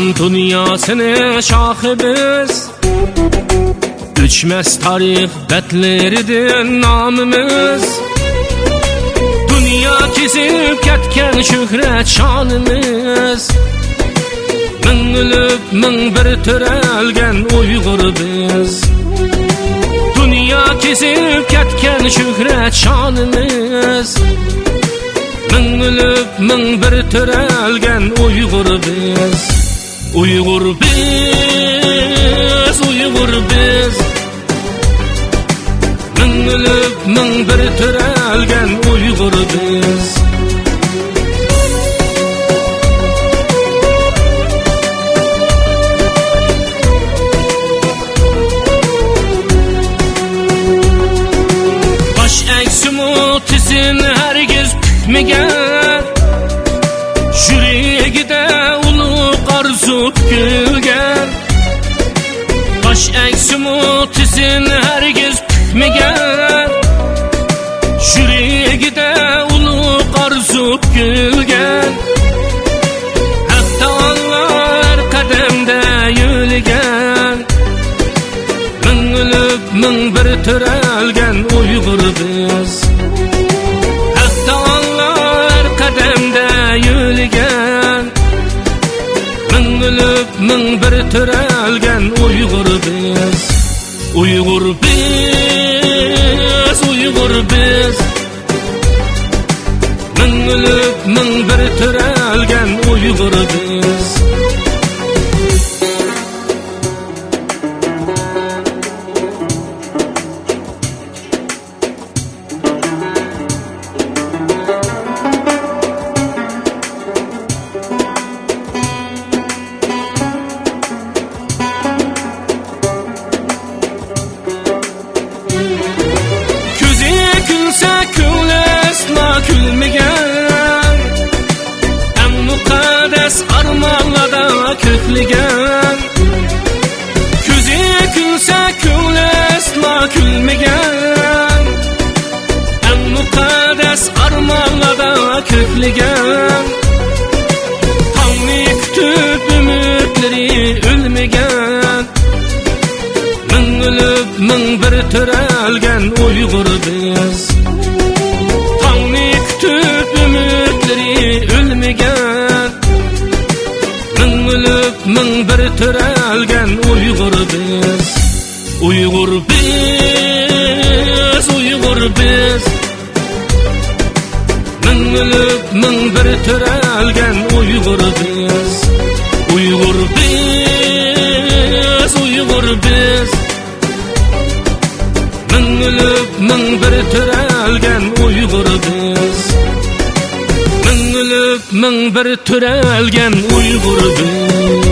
İslam dünyasını şahıbız, Üçmez tarih betleridir namımız. Dünya kezip ketken şöhret şanımız. Min ölüp min bir törelgen Uygur biz. Dünya kezip ketken şöhret şanımız. Min ölüp min bir törelgen Uygur biz. Uygur biz, Uygur biz. Min ölüp min bir törelgen Uygur biz. Baş eksimi tizin herkes pükmegen, Yüreğide ulu arzu pükülgen. Baş eksimi tizin herkes pükmegen, Yüreğide ulu arzu pükülgen. Hatta Allah her kademde yürügen. Min ölüp min bir törelgen Uygur biz. Hatta Allah her kademde yürügen. Min ölüp min bir törelgen Uygur biz. Uygur biz, Uygur biz. Min ölüp min bir törelgen Uygur biz. Külmegen, en mukaddes armanlarda kökligen. Küze külse külesla külmegen, en mukaddes armanlarda kökligen. Tanrı kütüp ümitleri ölmegen. Min ölüp min bir törelgen Uygur biz. Kütüp ümitleri ölmegen. Min ölüp min bir törelgen Uygur biz. Uygur biz, Uygur biz. Min ölüp min bir törelgen Uygur biz. Uygur biz, Uygur biz. Min ölüp min bir törelgen Uygur biz. Min ölüp min bir törelgen Uygur biz.